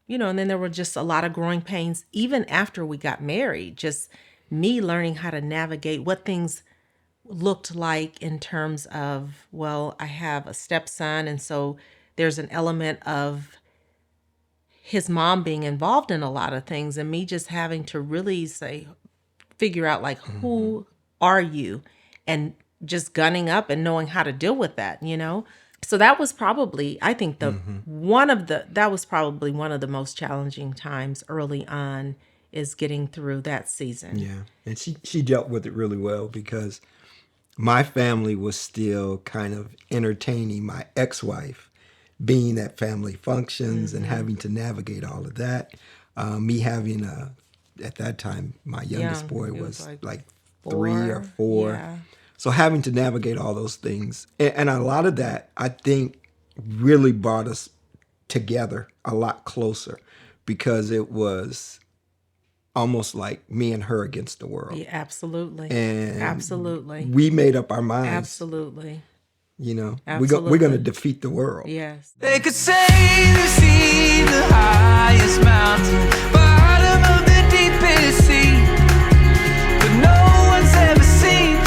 and then there were just a lot of growing pains even after we got married, just me learning how to navigate what things looked like in terms of, well, I have a stepson, and so there's an element of his mom being involved in a lot of things, and me just having to really figure out like, who are you, and just gunning up and knowing how to deal with that. So that was probably, I think, that was probably one of the most challenging times early on, is getting through that season. Yeah. And she dealt with it really well, because my family was still kind of entertaining my ex-wife, being at family functions and having to navigate all of that. Me having at that time, my youngest boy was like 3 or 4. Yeah. So having to navigate all those things. And a lot of that, I think, really brought us together a lot closer, because it was almost like me and her against the world. Yeah, absolutely. And absolutely. we made up our minds. Absolutely. We're going to defeat the world. Yes. They could say they've seen the highest mountain, bottom of the deepest sea, but no one's ever seen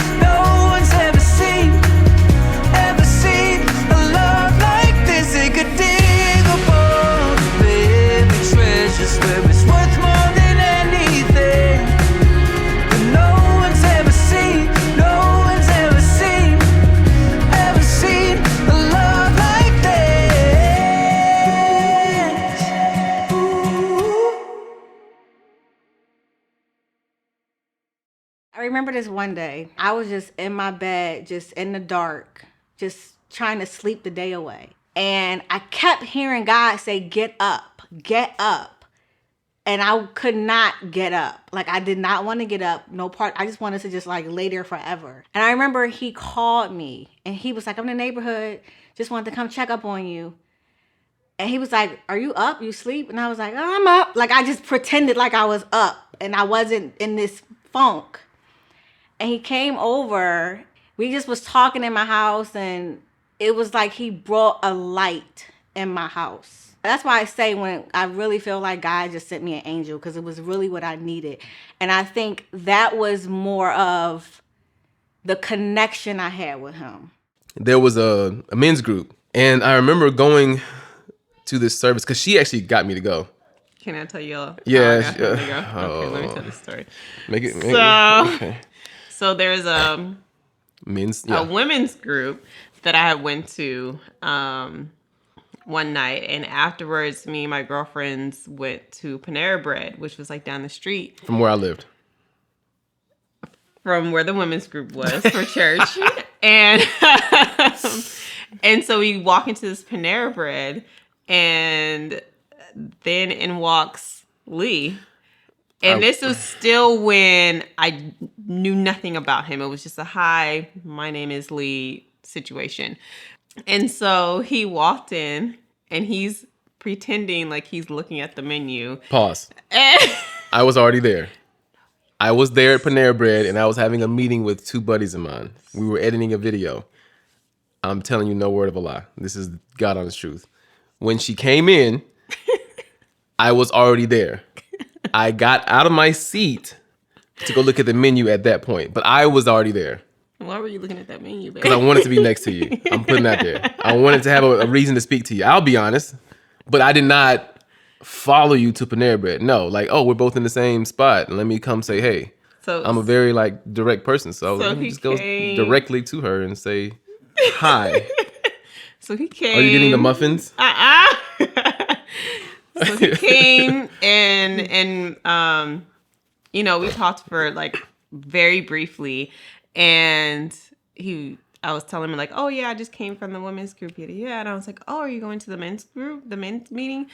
a love like this. They could dig up all the buried treasures where it's worth more than anything, but no one's ever seen a love like this. Ooh. I remember this one day. I was just in my bed, just in the dark, just trying to sleep the day away. And I kept hearing God say, get up, get up. And I could not get up. Like, I did not want to get up. No part. I just wanted to just like lay there forever. And I remember he called me and he was like, I'm in the neighborhood. Just wanted to come check up on you. And he was like, are you up? You sleep? And I was like, oh, I'm up. Like, I just pretended like I was up and I wasn't in this funk. And he came over. We just was talking in my house, and it was like he brought a light in my house. That's why I say, when I really feel like God just sent me an angel, because it was really what I needed. And I think that was more of the connection I had with him. There was a men's group, and I remember going to this service because she actually got me to go. Can I tell y'all? Yeah. Okay, let me tell this story. Make it. Okay. So there's a women's group that I went to one night, and afterwards, me and my girlfriends went to Panera Bread, which was like down the street from where I lived, from where the women's group was for church, and so we walk into this Panera Bread, and then in walks Lee. And this was still when I knew nothing about him. It was just a hi, my name is Lee situation. And so he walked in and he's pretending like he's looking at the menu. Pause. I was already there. I was there at Panera Bread and I was having a meeting with 2 buddies of mine. We were editing a video. I'm telling you no word of a lie. This is God honest truth. When she came in, I was already there. I got out of my seat to go look at the menu at that point, but I was already there. Why were you looking at that menu, babe? Because I wanted to be next to you. I'm putting that there. I wanted to have a reason to speak to you. I'll be honest, but I did not follow you to Panera Bread. No, like, oh, we're both in the same spot. Let me come say, hey. So I'm a very direct person, so let me just go directly to her and say, hi. So he came. Are you getting the muffins? So he came and we talked for like very briefly, and I was telling him like, oh yeah, I just came from the women's group. Yeah, and I was like, oh, are you going to the men's group, the men's meeting?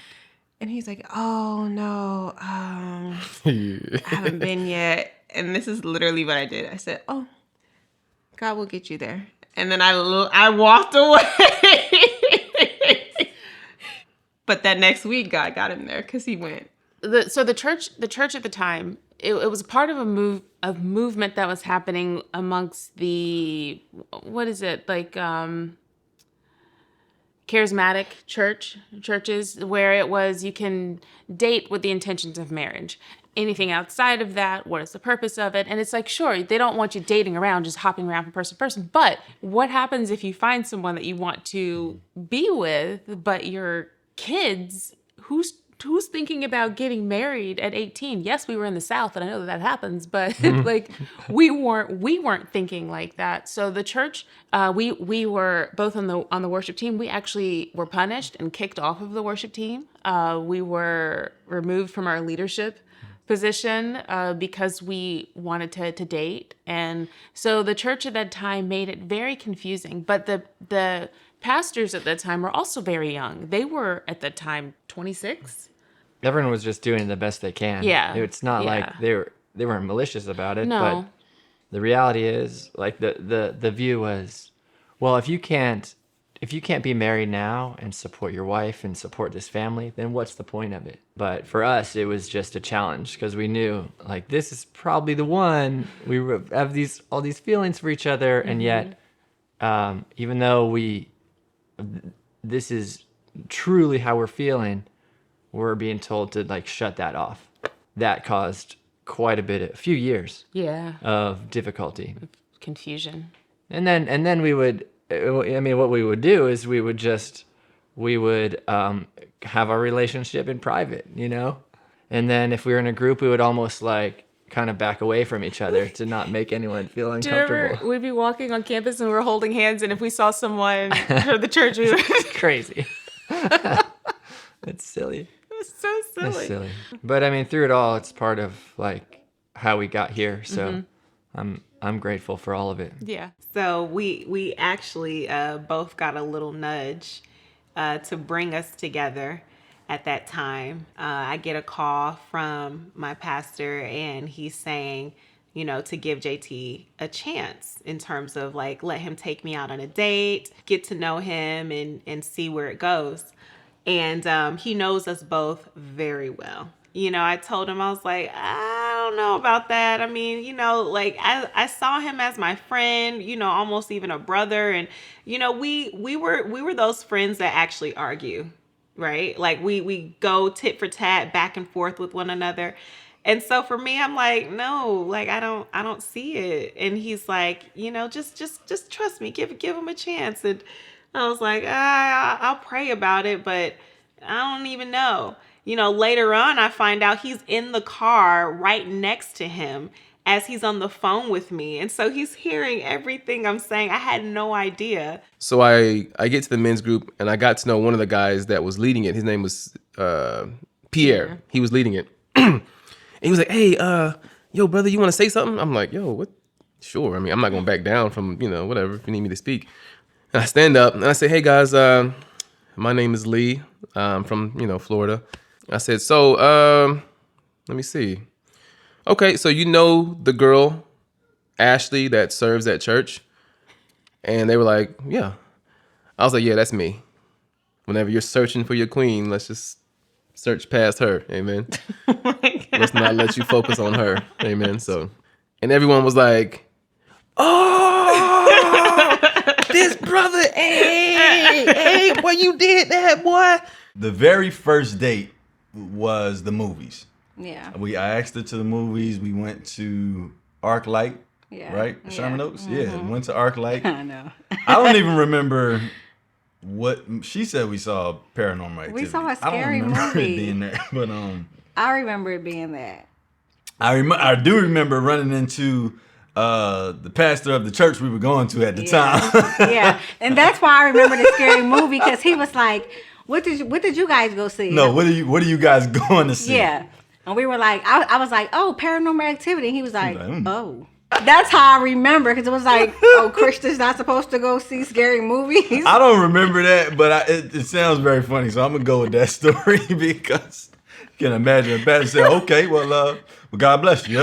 And he's like, oh no, I haven't been yet. And this is literally what I did. I said, oh, God will get you there. And then I walked away. But that next week, God got him there because he went. So the church at the time, it was part of a movement that was happening amongst the, what is it, like charismatic churches where it was you can date with the intentions of marriage. Anything outside of that, what is the purpose of it? And it's like, sure, they don't want you dating around, just hopping around from person to person. But what happens if you find someone that you want to be with, but your kids, who's thinking about getting married at 18? Yes, we were in the South, and I know that happens, but like we weren't thinking like that. So the church, we were both on the worship team. We actually were punished and kicked off of the worship team. We were removed from our leadership position because we wanted to date. And so the church at that time made it very confusing. But the pastors at that time were also very young. They were at that time 26. Everyone was just doing the best they can. Yeah. It's not Yeah. like they weren't malicious about it. No. But the reality is, like, the view was, well, if you can't be married now and support your wife and support this family, then what's the point of it? But for us, it was just a challenge because we knew, like, this is probably the one. We have all these feelings for each other, and yet, even though this is truly how we're feeling, we're being told to, like, shut that off. That caused quite a few years of difficulty, Confusion. and then we would. I mean, what we would do is we would have our relationship in private, you know? And then if we were in a group, we would almost like kind of back away from each other to not make anyone feel Do you remember uncomfortable. we'd be walking on campus and we were holding hands, and if we saw someone from the church, we were Crazy. It's silly. so silly. It's silly. But I mean, through it all, it's part of like how we got here. So I'm grateful for all of it. Yeah. So we actually both got a little nudge to bring us together at that time. I get a call from my pastor, and he's saying, you know, to give JT a chance in terms of like, let him take me out on a date, get to know him and see where it goes. And he knows us both very well. You know, I told him, I was like, I don't know about that. I mean, you know, like I saw him as my friend, you know, almost even a brother. And, you know, we were those friends that actually argue, right? Like we go tit for tat back and forth with one another. And so for me, I'm like, no, like I don't see it. And he's like, you know, just trust me, give him a chance. And I was like, I'll pray about it, but I don't even know. You know, later on, I find out he's in the car right next to him as he's on the phone with me. And so he's hearing everything I'm saying. I had no idea. So I get to the men's group, and I got to know one of the guys that was leading it. His name was Pierre. He was leading it. And he was like, hey, yo, brother, you want to say something? I'm like, yo, what? Sure. I mean, I'm not going to back down from, you know, whatever, if you need me to speak. And I stand up, and I say, hey, guys, my name is Lee. I'm from, you know, Florida. I said, so, let me see. Okay, so you know the girl, Ashley, that serves at church? And they were like, yeah. I was like, yeah, that's me. Whenever you're searching for your queen, let's just search past her. Amen. Let's not let you focus on her. Amen. So, and everyone was like, oh, this brother, hey, boy, you did that, boy. The very first date was the movies. Yeah. I asked her to the movies. We went to ArcLight, Yeah. right? Sherman Oaks? Yeah, we went to ArcLight. I know. I don't even remember what she said. We saw Paranormal Activity. We saw a I scary don't remember movie. it being there, but I remember it being that. I do remember running into the pastor of the church we were going to at the time. Yeah. And that's why I remember the scary movie, because he was like, what did you guys go see? No, what are you guys going to see? Yeah. And we were like, I was like, oh, Paranormal Activity. And he was like, He was like, oh. That's how I remember, because it was like, oh, Christian's not supposed to go see scary movies. I don't remember that, but it sounds very funny, so I'm going to go with that story because you can imagine a pastor say, okay, well, God bless you.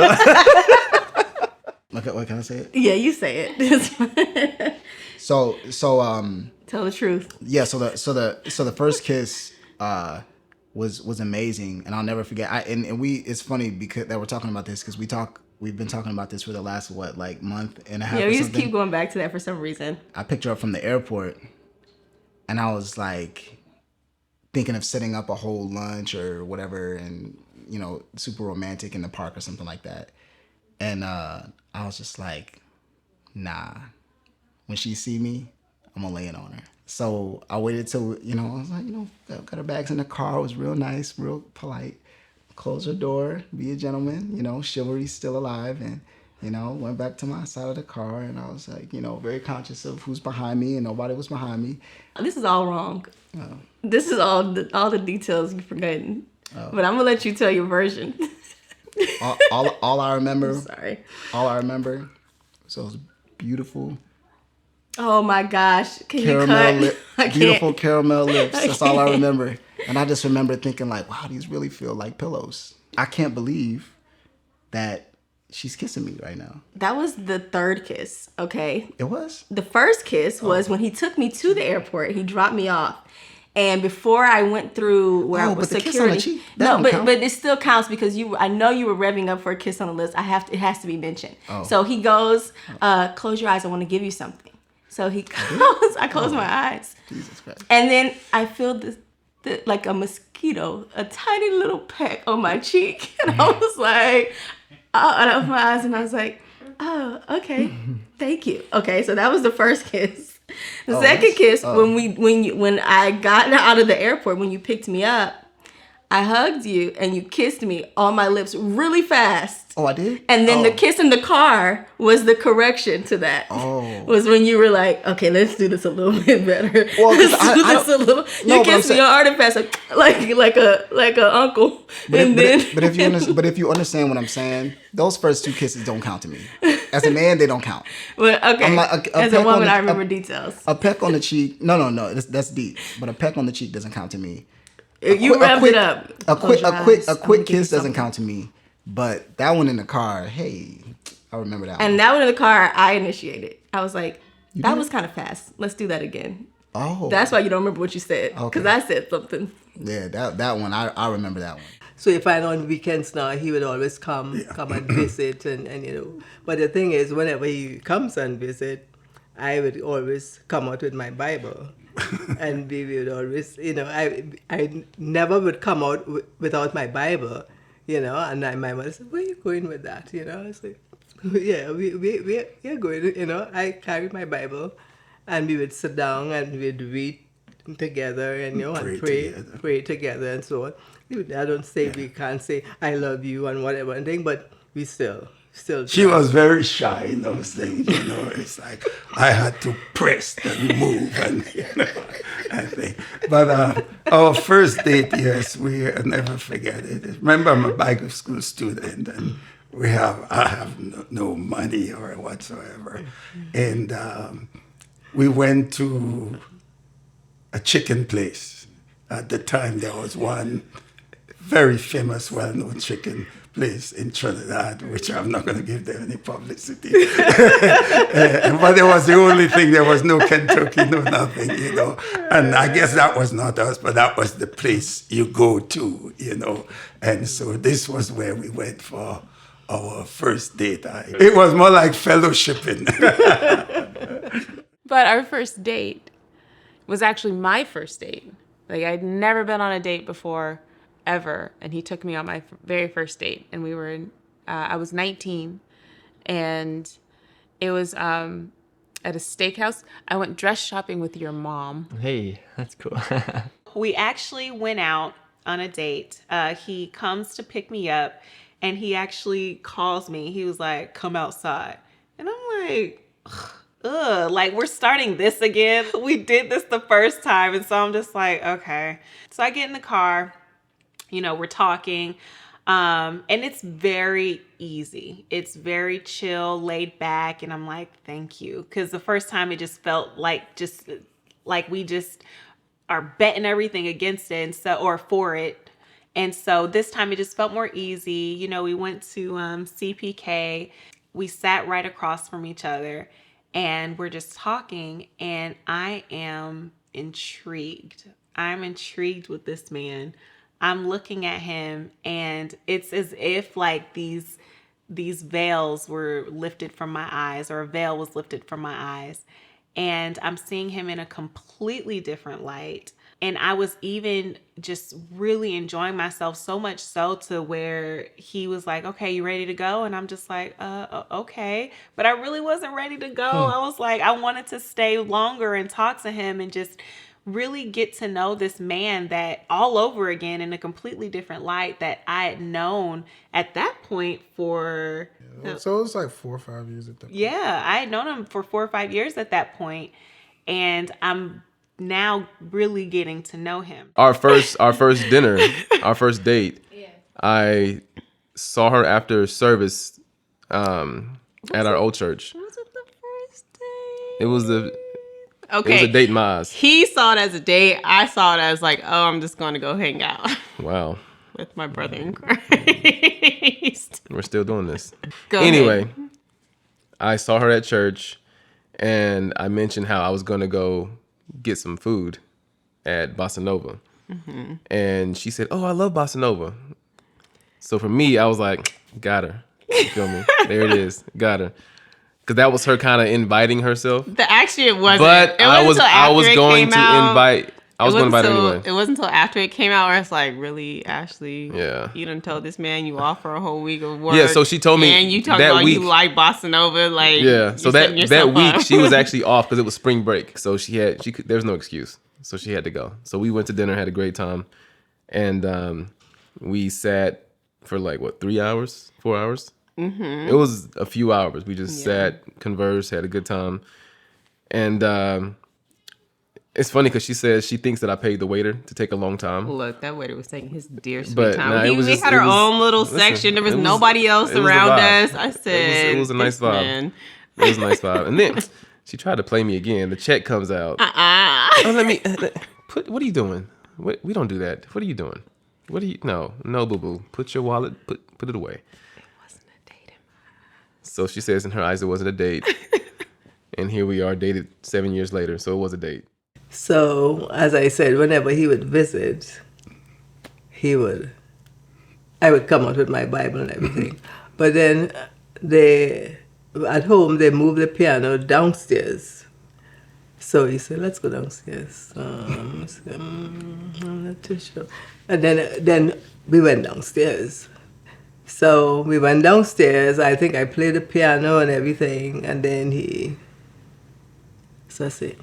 What can I say it? Yeah, you say it. So Tell the truth. yeah, so the first kiss was amazing, and I'll never forget. It's funny because that we're talking about this, because we've been talking about this for the last month and a half. Yeah, or we just something. keep going back to that for some reason. I picked her up from the airport, And I was like thinking of setting up a whole lunch or whatever, and super romantic in the park or something like that. And I was just like, nah. When she see me, I'm gonna lay it on her. So I waited till I was like, got her bags in the car. It was real nice, real polite. Close her door, be a gentleman. Chivalry's still alive, and went back to my side of the car, and I was like, very conscious of who's behind me, and nobody was behind me. This is all wrong. This is all the details you've forgotten. But I'm gonna let you tell your version. all I remember. Sorry. All I remember was those beautiful Oh my gosh! Can caramel you cut? beautiful caramel lips. That's all I remember. And I just remember thinking like, wow, these really feel like pillows. I can't believe that she's kissing me right now. That was the third kiss. Okay. It was? The first kiss was when he took me to the airport. He dropped me off. And before I went through where I was but the security, kiss on the cheek, that no, don't but count. it still counts because I know you were revving up for a kiss on the lips. It has to be mentioned. Oh. So he goes, close your eyes. I want to give you something. So he goes. I close my eyes. Jesus Christ. And then I feel this like a mosquito, a tiny little peck on my cheek, and I was like, I opened my eyes and I was like, oh, okay, thank you. Okay, so that was the first kiss. The second kiss, when I got out of the airport, when you picked me up, I hugged you and you kissed me on my lips really fast. Oh, I did? And then the kiss in the car was the correction to that. Oh. Was when you were like, okay, let's do this a little bit better. Well, let's do this a little. No, You but I'm kissed me on artifact like a uncle. But Then if you understand what I'm saying, those first two kisses don't count to me. As a man, they don't count. But okay, I'm like, as a woman, I remember details. A peck on the cheek. No, that's deep. But a peck on the cheek doesn't count to me. You wrapped it up. A Close your eyes. I'm gonna quick give you kiss doesn't something. count to me. But that one in the car, hey, I remember that one. And that one in the car, I initiated. I was like, that was kind of fast. Let's do that again. Oh. That's why you don't remember what you said. Because I said something. Yeah, that one, I remember that one. So if I on weekends now, he would always come and visit, and But the thing is, whenever he comes and visit, I would always come out with my Bible, and we would always, I never would come out without my Bible, And my mother said, "Where are you going with that?" I was like, "Yeah, we're going." I carried my Bible, and we would sit down and we'd read together, and and pray together, and so on. I don't say we can't say I love you and whatever and thing, but we still. She was very shy in those things, It's like I had to press and move, and I think. But our first date, yes, we never forget it. Remember, I'm a Bible school student, and I have no money or whatsoever, and we went to a chicken place. At the time, there was one very famous, well-known chicken place in Trinidad, which I'm not going to give them any publicity. But it was the only thing. There was no Kentucky, no nothing, And I guess that was not us, but that was the place you go to, And so this was where we went for our first date. It was more like fellowshipping. But our first date was actually my first date. Like, I'd never been on a date before, ever. And he took me on my very first date. And we were in, I was 19. And it was at a steakhouse. I went dress shopping with your mom. Hey, that's cool. We actually went out on a date. He comes to pick me up, and he actually calls me. He was like, "Come outside." And I'm like, ugh, like, we're starting this again. We did this the first time. And so I'm just like, okay. So I get in the car, we're talking. And it's very easy. It's very chill, laid back. And I'm like, thank you. Because the first time it just felt like we just are betting everything against it or for it. And so this time it just felt more easy. We went to CPK. We sat right across from each other. And we're just talking, and I am intrigued. I'm intrigued with this man. I'm looking at him, and it's as if like these veils were lifted from my eyes, or a veil was lifted from my eyes. and I'm seeing him in a completely different light. And I was even just really enjoying myself, so much so to where he was like, okay, you ready to go? And I'm just like, okay. But I really wasn't ready to go. I was like, I wanted to stay longer and talk to him and just really get to know this man that all over again in a completely different light that I had known at that point for... So it was like 4 or 5 years at that point. Yeah, I had known him for 4 or 5 years at that point, and I'm now really getting to know him. Our first dinner, our first date. Yeah. I saw her after service at our old church. Was it the first date? It was the Okay. It was a date in my eyes. He saw it as a date. I saw it as like, oh, I'm just going to go hang out. Wow. With my brother in Christ. We're still doing this. Anyway, ahead. I saw her at church, and I mentioned how I was going to go get some food at Bossa Nova. Mm-hmm. And she said, oh, I love Bossa Nova. So for me, I was like, got her. You feel me? There it is. Got her. Because that was her kind of inviting herself. Actually, it wasn't. But I was going to invite. I was going to invite her anyway. It wasn't until after it came out where it's like, really, Ashley? Yeah. You done told this man you off for a whole week of work. Yeah, so she told me and you talking about you like Bossa Nova, like yeah. So that week she was actually off because it was spring break. So there was no excuse. So she had to go. So we went to dinner, had a great time, and we sat for like 3 hours, 4 hours. Mm-hmm. It was a few hours. We just sat, conversed, had a good time, and. It's funny because she says she thinks that I paid the waiter to take a long time. Look, that waiter was taking his dear sweet time. We had our own little section. There was nobody else around us. I said, it was a nice vibe. Man. It was a nice vibe. And then she tried to play me again. The check comes out. Oh, let me what are you doing? We don't do that. What are you doing? No, boo boo. Put your wallet. Put it away. It wasn't a date in my eyes. So she says in her eyes it wasn't a date. And here we are, dated 7 years later. So it was a date. So, as I said, whenever he would visit, I would come out with my Bible and everything. But then at home, they moved the piano downstairs. So he said, let's go downstairs. I'm not too sure. And then we went downstairs. So we went downstairs. I think I played the piano and everything. And then so I said,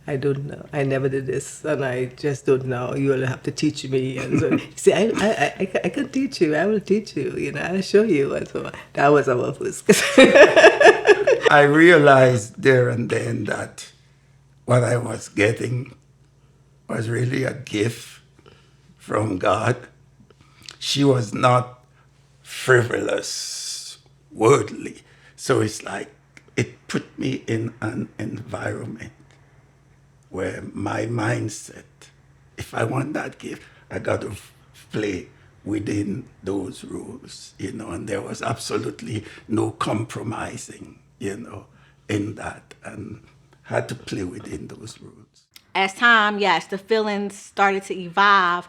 I don't know. I never did this, and I just don't know. You will have to teach me. And so, see, I can teach you. I will teach you. I'll show you. And so that was our first. I realized there and then that what I was getting was really a gift from God. She was not frivolous, worldly. So it's like it put me in an environment where my mindset, if I want that gift, I got to play within those rules, and there was absolutely no compromising, in that, and had to play within those rules. As time, yes, the feelings started to evolve,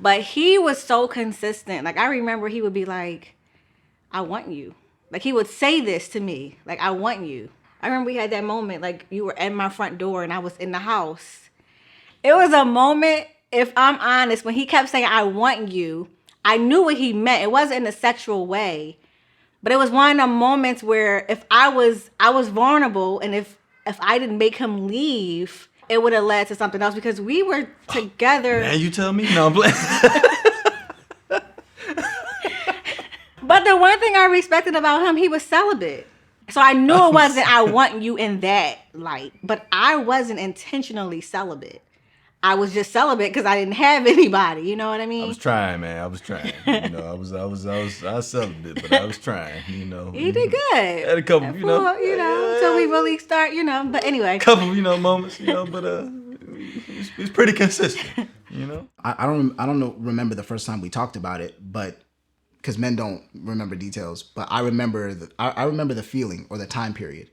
but he was so consistent. Like, I remember he would be like, I want you. Like, he would say this to me, like, I want you. I remember we had that moment, like you were at my front door and I was in the house. It was a moment, if I'm honest, when he kept saying, I want you, I knew what he meant. It wasn't in a sexual way, but it was one of the moments where if I was vulnerable, and if I didn't make him leave, it would have led to something else because we were together. Man, you tell me? No, I'm playing. But the one thing I respected about him, he was celibate. So I knew it wasn't I want you in that light, but I wasn't intentionally celibate. I was just celibate because I didn't have anybody. You know what I mean? I was trying, man. I was trying. I was celibate, but I was trying. He did good. Had a couple, until we really start, But anyway, couple, moments, but it's pretty consistent. I don't remember the first time we talked about it, but. Because men don't remember details, but I remember the feeling or the time period,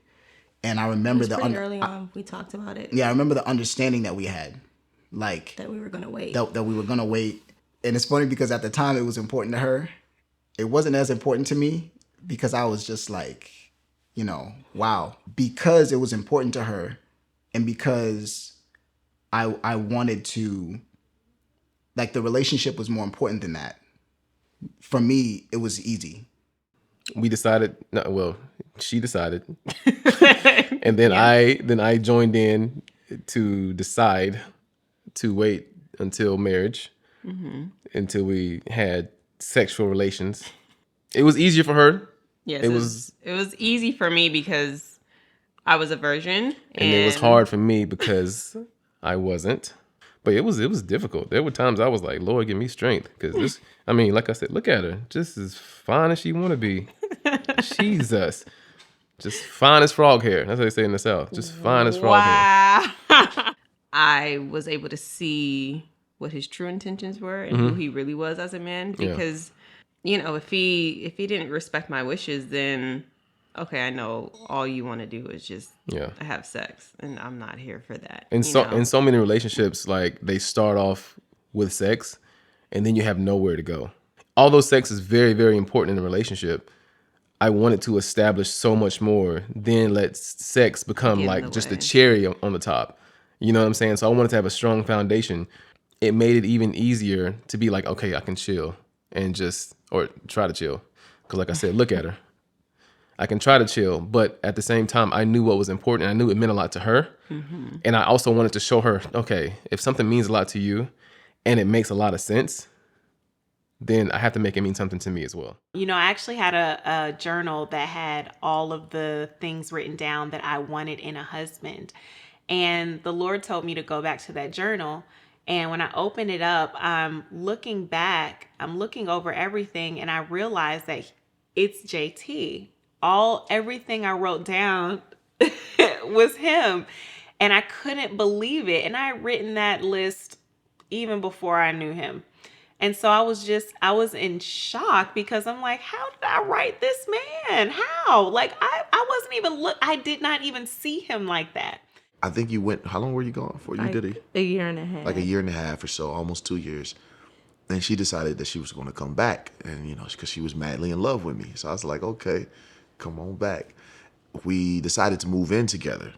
and I remember early on we talked about it. Yeah, I remember the understanding that we had, like that we were gonna wait. That we were gonna wait, and it's funny because at the time it was important to her. It wasn't as important to me because I was just like, wow, because it was important to her, and because I wanted to, like, the relationship was more important than that. For me, it was easy. We decided. No, well, she decided, and then I joined in to decide to wait until marriage, until we had sexual relations. It was easier for her. Yes, It was, it was easy for me because I was a virgin, and it was hard for me because I wasn't. But it was difficult. There were times I was like, Lord, give me strength, because this. I mean, like I said, look at her, just as fine as she want to be. Jesus, just fine as frog hair. That's what they say in the South. Just fine as frog hair. Wow. I was able to see what his true intentions were and who he really was as a man, because if he didn't respect my wishes, then okay, I know all you want to do is just have sex, and I'm not here for that. In so many relationships, like, they start off with sex and then you have nowhere to go. Although sex is very, very important in a relationship, I wanted to establish so much more than let sex become like just the cherry on the top. You know what I'm saying? So I wanted to have a strong foundation. It made it even easier to be like, okay, I can chill or try to chill. Because like I said, look at her. I can try to chill, but at the same time, I knew what was important. I knew it meant a lot to her. Mm-hmm. And I also wanted to show her, okay, if something means a lot to you and it makes a lot of sense, then I have to make it mean something to me as well. I actually had a journal that had all of the things written down that I wanted in a husband. And the Lord told me to go back to that journal. And when I opened it up, I'm looking over everything, and I realized that it's JT. Everything I wrote down was him. And I couldn't believe it. And I had written that list even before I knew him. And so I was in shock, because I'm like, how did I write this man? How? Like, I did not even see him like that. I think you went, how long were you gone for? You did it? A year and a half. Like a year and a half or so, almost 2 years. And she decided that she was going to come back, and, because she was madly in love with me. So I was like, okay, come on back. We decided to move in together.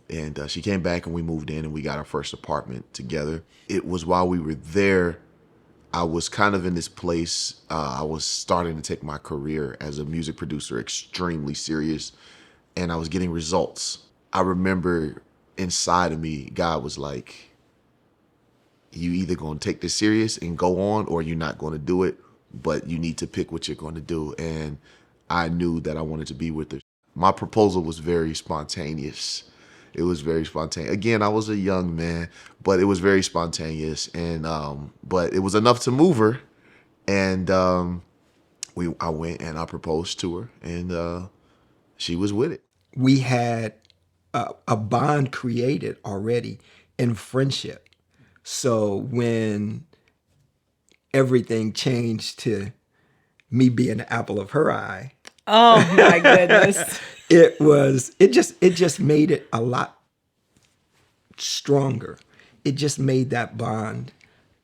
And she came back, and we moved in, and we got our first apartment together. It was while we were there, I was kind of in this place. I was starting to take my career as a music producer extremely serious, and I was getting results. I remember inside of me, God was like, you either going to take this serious and go on, or you're not going to do it, but you need to pick what you're going to do. And I knew that I wanted to be with her. My proposal was very spontaneous. It was very spontaneous. Again, I was a young man, but it was very spontaneous. And but it was enough to move her. And I went and I proposed to her, and she was with it. We had a bond created already in friendship. So when everything changed to me being the apple of her eye, oh my goodness, it just made it a lot stronger. It just made that bond,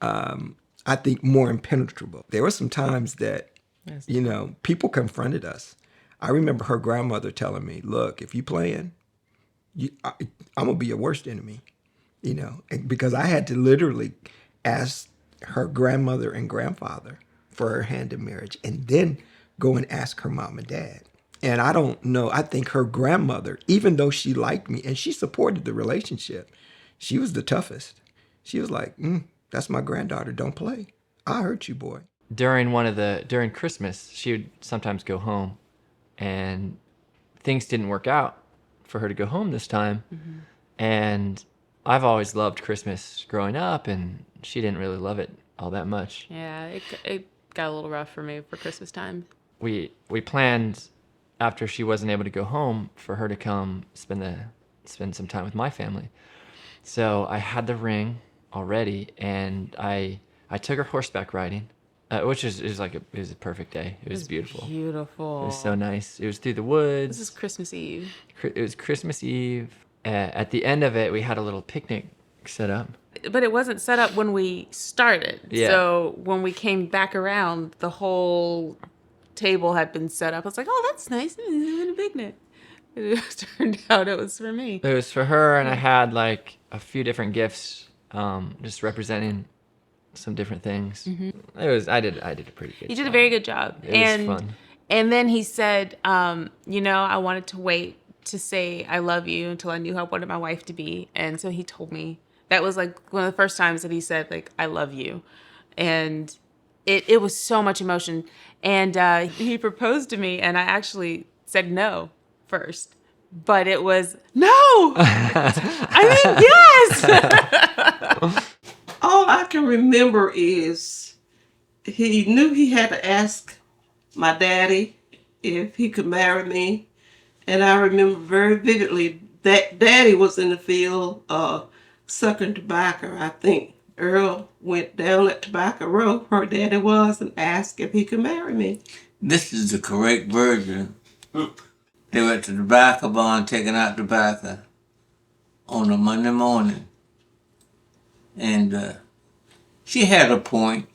I think, more impenetrable. There were some times that, people confronted us. I remember her grandmother telling me, look, if you playing, I'm going to be your worst enemy, because I had to literally ask her grandmother and grandfather for her hand in marriage, and then go and ask her mom and dad. And I don't know, I think her grandmother, even though she liked me and she supported the relationship, she was the toughest. She was like, that's my granddaughter, don't play. I hurt you, boy. During Christmas, she would sometimes go home, and things didn't work out for her to go home this time. Mm-hmm. And I've always loved Christmas growing up, and she didn't really love it all that much. Yeah, it got a little rough for me for Christmas time. We planned, after she wasn't able to go home, for her to come spend some time with my family. So I had the ring already, and I took her horseback riding, which it was a perfect day. It was beautiful. Beautiful. It was so nice. It was through the woods. This is Christmas Eve. It was Christmas Eve. At the end of it, we had a little picnic set up. But it wasn't set up when we started. Yeah. So when we came back around, the whole table had been set up. I was like, oh, that's nice. A picnic. It turned out it was for me. It was for her, and I had like a few different gifts, just representing some different things. It was I did a pretty good. You job. did a very good job. It was fun. And then he said, I wanted to wait to say I love you until I knew how I wanted my wife to be. And so he told me that was like one of the first times that he said like I love you, and it was so much emotion. And he proposed to me, and I actually said no first, but it was no. I mean yes. All I can remember is he knew he had to ask my daddy if he could marry me. And I remember very vividly that daddy was in the field sucking tobacco. I think Earl went down at Tobacco Road where daddy was and asked if he could marry me. This is the correct version. They were at the tobacco barn taking out tobacco on a Monday morning. And she had a point,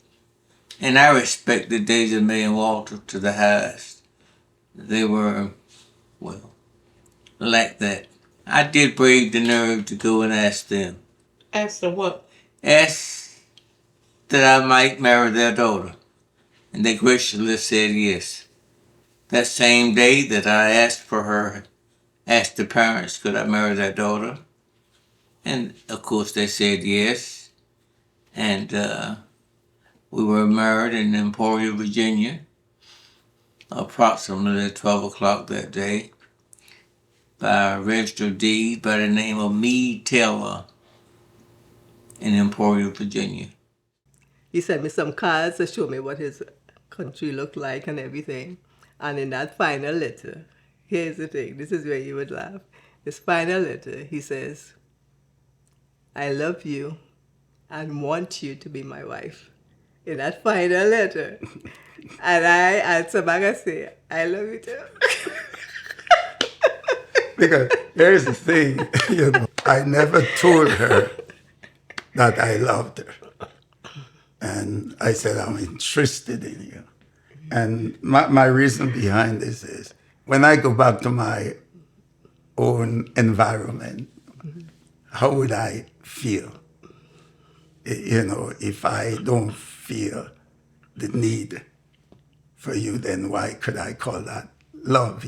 and I respected Daisy May and Walter to the highest. They were, well, like that. I did brave the nerve to go and ask them. Asked her what? Asked that I might marry their daughter, and they graciously said yes. That same day that I asked for her, asked the parents could I marry their daughter, and of course they said yes. And we were married in Emporia, Virginia, approximately 12 o'clock that day, by a registered deed by the name of Meade Taylor in Emporia, Virginia. He sent me some cards to show me what his country looked like and everything. And in that final letter, here's the thing, this is where you would laugh. This final letter, he says, I love you and want you to be my wife. In that final letter. And I answer back and say, I love you too. Because here's the thing, I never told her that I loved her. And I said, I'm interested in you. And my reason behind this is, when I go back to my own environment, how would I feel? If I don't feel the need for you, then why could I call that love,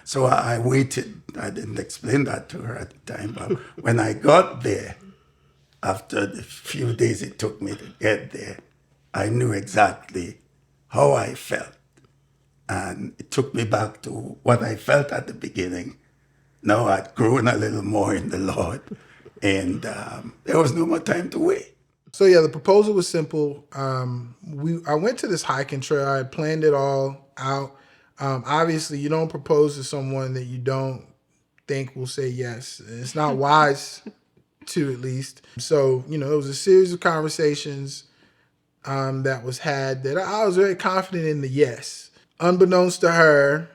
So I waited. I didn't explain that to her at the time. But when I got there, after the few days it took me to get there, I knew exactly how I felt. And it took me back to what I felt at the beginning. Now I'd grown a little more in the Lord, and there was no more time to wait. So yeah, the proposal was simple. I went to this hiking trail. I had planned it all out. Obviously, you don't propose to someone that you don't think will say yes. It's not wise to, at least. So, it was a series of conversations that was had that I was very confident in the yes. Unbeknownst to her,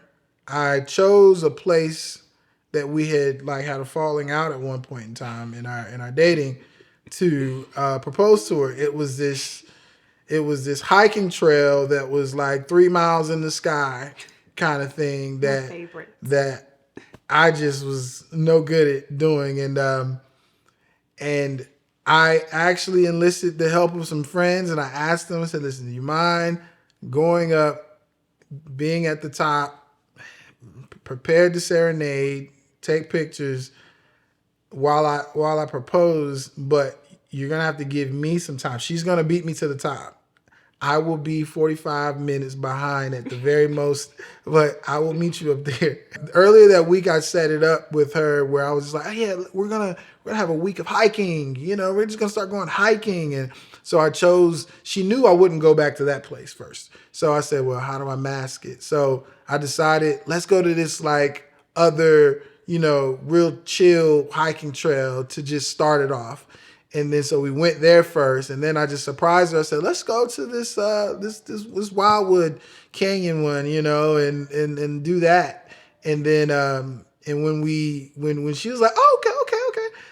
I chose a place that we had had a falling out at one point in time in our dating to propose to her. It was this hiking trail that was like 3 miles in the sky kind of thing that I just was no good at doing. And I actually enlisted the help of some friends, and I asked them, I said, listen, do you mind going up, being at the top, prepared to serenade, take pictures while I propose, but you're gonna have to give me some time. She's gonna beat me to the top. I will be 45 minutes behind at the very most, but I will meet you up there. Earlier that week, I set it up with her where I was just like, oh, yeah, we're gonna have a week of hiking. We're just gonna start going hiking. And so I chose, she knew I wouldn't go back to that place first. So I said, well, how do I mask it? So I decided, let's go to this other, real chill hiking trail to just start it off. And then so we went there first, and then I just surprised her. I said, "Let's go to this Wildwood Canyon one, and do that." And then and when she was like, "Oh, okay."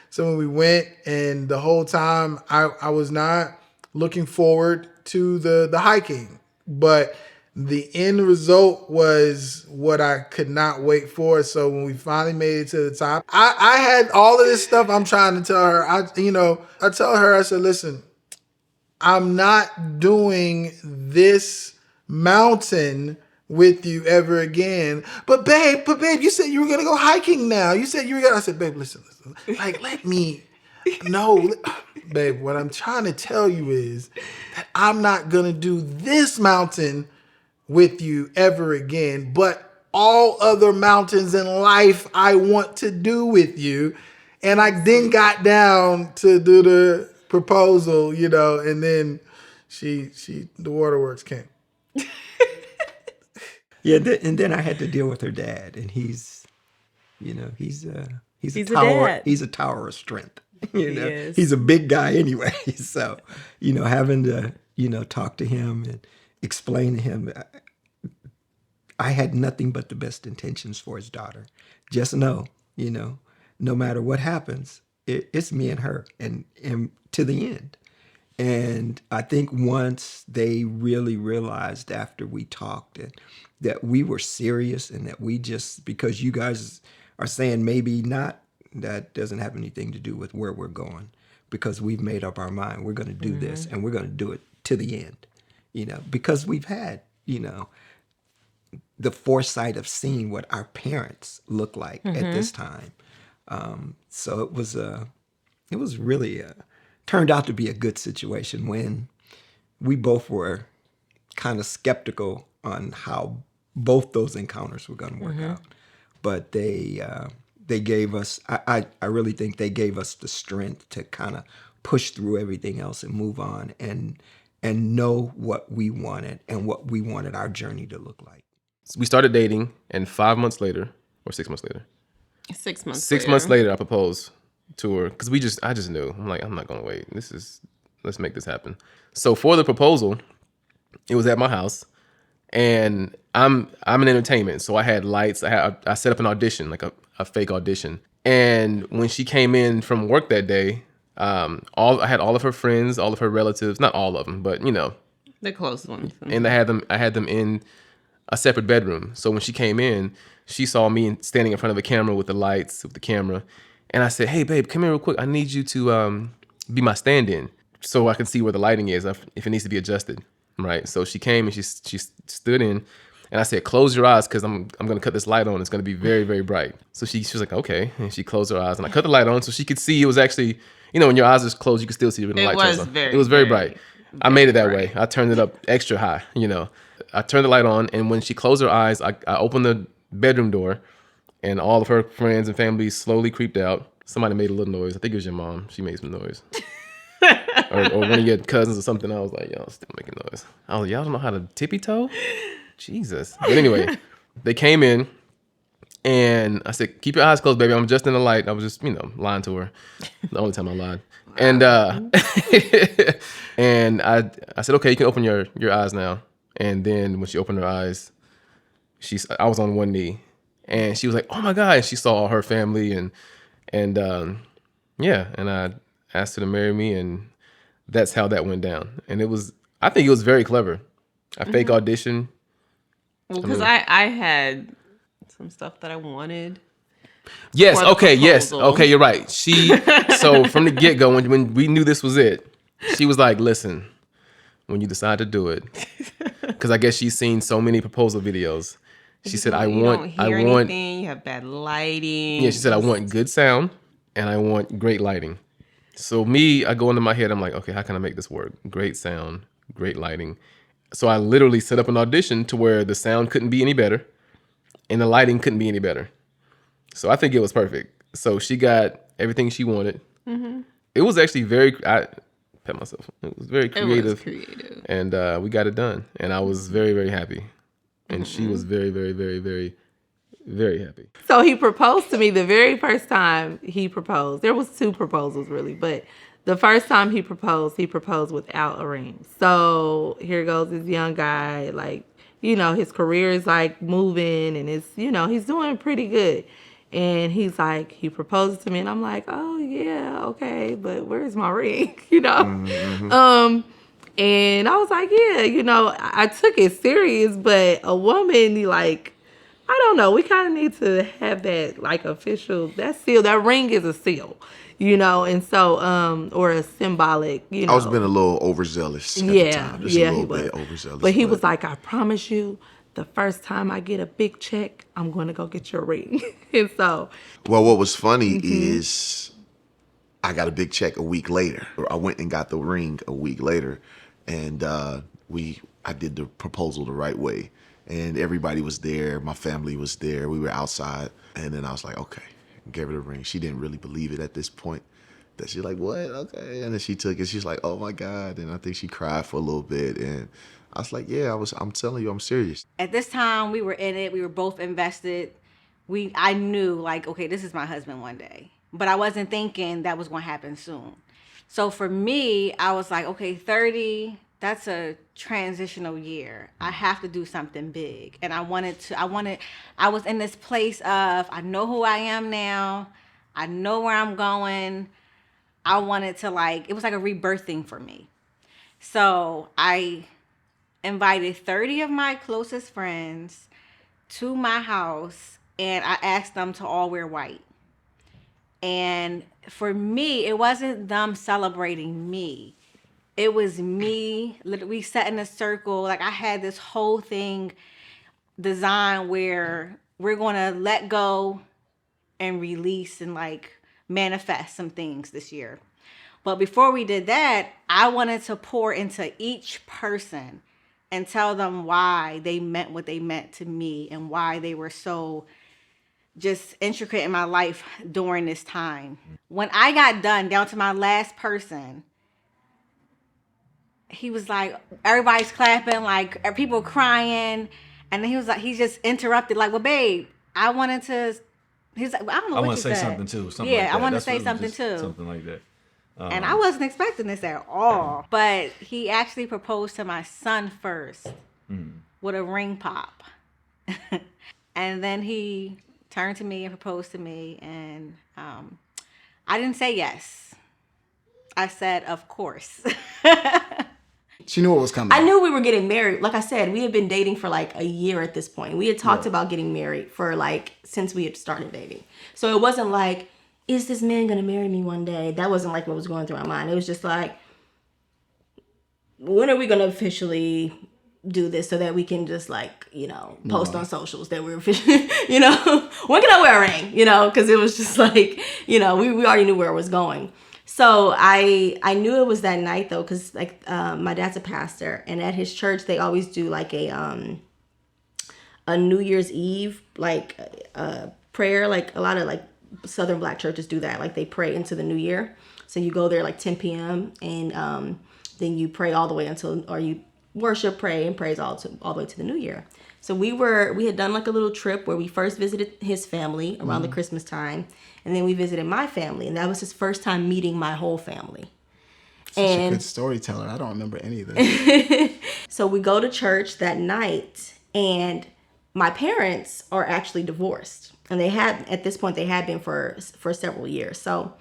So when we went, and the whole time I was not looking forward to the hiking, but the end result was what I could not wait for. So when we finally made it to the top, I had all of this stuff I'm trying to tell her. I tell her, I said, listen, I'm not doing this mountain with you ever again. But babe, you said you were gonna go hiking now. You said you were gonna. I said, babe, listen. Like, let me know. Babe, what I'm trying to tell you is that I'm not gonna do this mountain with you ever again, but all other mountains in life I want to do with you. And I then got down to do the proposal, and then the waterworks came. Yeah, and then I had to deal with her dad, and he's a a tower. dad. He's a tower of strength. is. He's a big guy anyway. So, having to talk to him and explain to him, I had nothing but the best intentions for his daughter. Just know, no matter what happens, it's me and her, and to the end. And I think once they really realized after we talked that we were serious and that we just, because you guys are saying maybe not, that doesn't have anything to do with where we're going, because we've made up our mind. We're going to do this, and we're going to do it to the end, because we've had, the foresight of seeing what our parents look like at this time. So it was really turned out to be a good situation when we both were kind of skeptical on how both those encounters were going to work out. But they gave us, I really think they gave us the strength to kind of push through everything else and move on and know what we wanted and what we wanted our journey to look like. So we started dating, and 5 months later, or 6 months later, 6 months. 6 months later, I proposed to her because I just knew. I'm like, I'm not gonna wait. Let's make this happen. So for the proposal, it was at my house, and I'm in entertainment, so I had lights. I set up an audition, like a fake audition. And when she came in from work that day, I had all of her friends, all of her relatives, not all of them, but the close ones. and I had them in a separate bedroom. So when she came in, she saw me standing in front of a camera with the lights, with the camera. And I said, hey, babe, come here real quick. I need you to be my stand-in so I can see where the lighting is, if it needs to be adjusted, right? So she came and she stood in. And I said, close your eyes because I'm going to cut this light on. It's going to be very, very bright. So she was like, okay. And she closed her eyes. And I cut the light on so she could see. It was actually, when your eyes are closed, you can still see when the light turns on. It was very bright. I made it that way. I turned it up extra high, I turned the light on, and when she closed her eyes, I opened the bedroom door, and all of her friends and family slowly creeped out. Somebody made a little noise. I think it was your mom. She made some noise. or one of your cousins or something. I was like, y'all still making noise. I was like, y'all don't know how to tippy toe? Jesus. But anyway, they came in, and I said, keep your eyes closed, baby. I'm just in the light. I was just, lying to her. The only time I lied. And and I said, okay, you can open your eyes now. And then when she opened her eyes, I was on one knee, and she was like, "Oh my God!" And she saw all her family, and I asked her to marry me, and that's how that went down. And I think it was very clever. A fake audition. Well, because I had some stuff that I wanted. Yes. Okay. Yes. Okay. You're right. So from the get go, when we knew this was it, she was like, "Listen, when you decide to do it," because I guess she's seen so many proposal videos. She said, "I want anything. You have bad lighting." Yeah, she said, "I want good sound and I want great lighting." So I go into my head. I'm like, okay, how can I make this work? Great sound, great lighting. So I literally set up an audition to where the sound couldn't be any better, and the lighting couldn't be any better. So I think it was perfect. So she got everything she wanted. Mm-hmm. It was actually I pat myself. It was very creative. And we got it done. And I was very, very happy. And she was very, very, very, very, very happy. So he proposed to me the very first time he proposed. There was 2 proposals really, but the first time he proposed without a ring. So here goes this young guy, like, his career is like moving and it's, he's doing pretty good. And he's like, he proposes to me, and I'm like, oh yeah, okay, but where's my ring? Mm-hmm. And I was like, yeah, I took it serious, but a woman, like, I don't know. We kind of need to have that, like, official, that seal. That ring is a seal, and so, or a symbolic, I was being a little overzealous at the time. Just a yeah, little he was. bit overzealous. But he was like, I promise you, the first time I get a big check, I'm going to go get your ring. And so. Well, what was funny is I got a big check a week later. I went and got the ring a week later, and I did the proposal the right way. And everybody was there. My family was there. We were outside. And then I was like, okay, gave her the ring. She didn't really believe it at this point. That she's like, what? Okay. And then she took it. She's like, oh my God. And I think she cried for a little bit. And I was like, yeah, I'm telling you, I'm serious. At this time, we were in it. We were both invested. I knew, like, okay, this is my husband one day. But I wasn't thinking that was going to happen soon. So for me, I was like, okay, 30, that's a transitional year. I have to do something big. And I was in this place of, I know who I am now. I know where I'm going. I wanted to, like, it was like a rebirthing for me. So I invited 30 of my closest friends to my house, and I asked them to all wear white. And for me, it wasn't them celebrating me. It was me. We sat in a circle. Like, I had this whole thing designed where we're going to let go and release and, like, manifest some things this year. But before we did that, I wanted to pour into each person and tell them why they meant what they meant to me and why they were so just intricate in my life during this time. When I got done, down to my last person, he was like, everybody's clapping, like, people crying. And then he was like, he just interrupted, like, well, babe, I wanted to, he's like, I don't know what you said. I want to say something too. Something yeah, like that. I want to say something too. Something like that. And I wasn't expecting this at all. But he actually proposed to my son first with a ring pop. And then he turned to me and proposed to me. And I didn't say yes. I said, of course. She knew what was coming. I knew we were getting married. Like I said, we had been dating for like a year at this point. We had talked about getting married for like since we had started dating. So it wasn't like, is this man gonna marry me one day? That wasn't like what was going through my mind. It was just like, when are we gonna officially do this so that we can just like, post on socials that we're officially, when can I wear a ring? Because it was just like, we already knew where it was going. So I knew it was that night though, because like my dad's a pastor, and at his church they always do like a New Year's Eve like prayer. Like a lot of like Southern Black churches do that. Like they pray into the new year. So you go there like 10 p.m. and then you pray all the way or you worship, pray, and praise all the way to the new year. So we had done like a little trip where we first visited his family around the Christmas time, and then we visited my family, and that was his first time meeting my whole family. Such a good storyteller. I don't remember any of this. So we go to church that night, and my parents are actually divorced, and at this point they had been for several years. So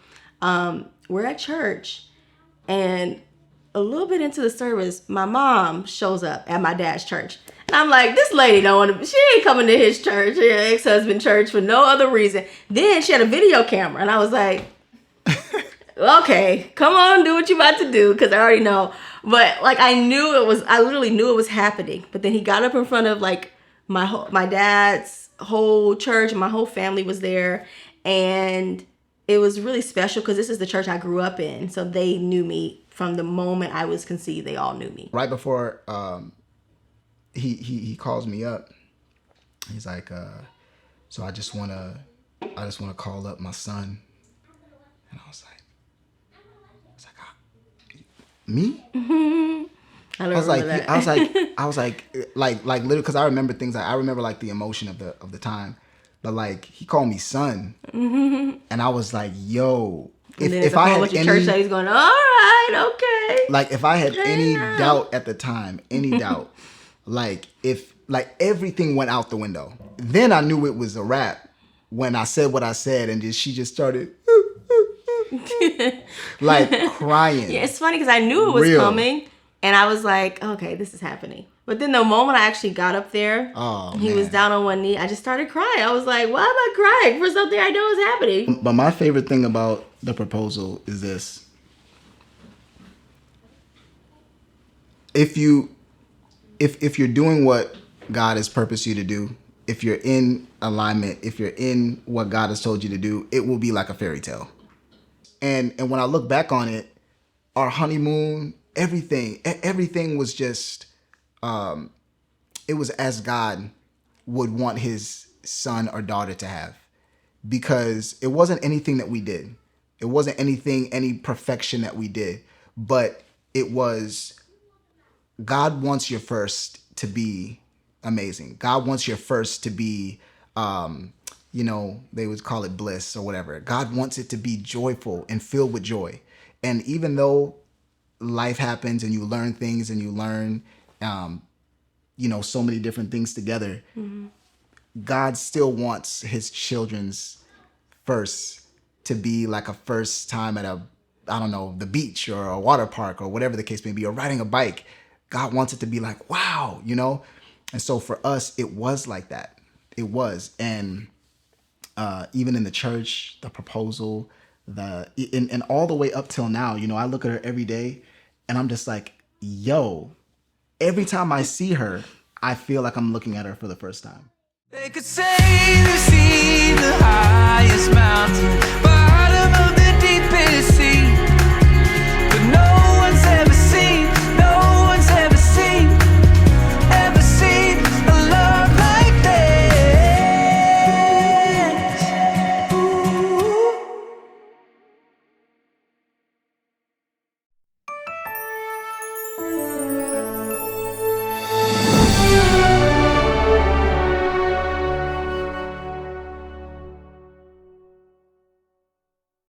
we're at church, and a little bit into the service, my mom shows up at my dad's church. And I'm like, this lady she ain't coming to his church, her ex-husband church, for no other reason. Then she had a video camera, and I was like, okay, come on, do what you about to do, because I already know. But like I literally knew it was happening. But then he got up in front of like my dad's whole church, and my whole family was there, and it was really special because this is the church I grew up in. So they knew me from the moment I was conceived. They all knew me. Right before he calls me up, he's like, so I just wanna call up my son. And I was like, me? I was like, literally, because I remember things. I remember like the emotion of the time, but like he called me son, and I was like, yo. If I had any church ladies going, all right, okay. Like if I had any doubt at the time, like if like everything went out the window, then I knew it was a wrap when I said what I said, and she just started like crying. Yeah, it's funny because I knew it was coming, And I was like, okay, this is happening. But then the moment I actually got up there, he was down on one knee, I just started crying. I was like, why am I crying for something I know is happening? But my favorite thing about the proposal is this. If you're doing what God has purposed you to do, if you're in alignment, if you're in what God has told you to do, it will be like a fairy tale. And when I look back on it, our honeymoon, everything was just, it was as God would want his son or daughter to have, because it wasn't anything that we did. It wasn't any perfection that we did, but it was, God wants your first to be amazing. God wants your first to be, they would call it bliss or whatever. God wants it to be joyful and filled with joy. And even though life happens and you learn things and you learn, so many different things together, God still wants his children's first to be like a first time at the beach or a water park or whatever the case may be, or riding a bike. God wants it to be like, wow, And so for us, it was like that. It was. And even in the church, the proposal, and all the way up till now, I look at her every day and I'm just like, yo, every time I see her, I feel like I'm looking at her for the first time. They could say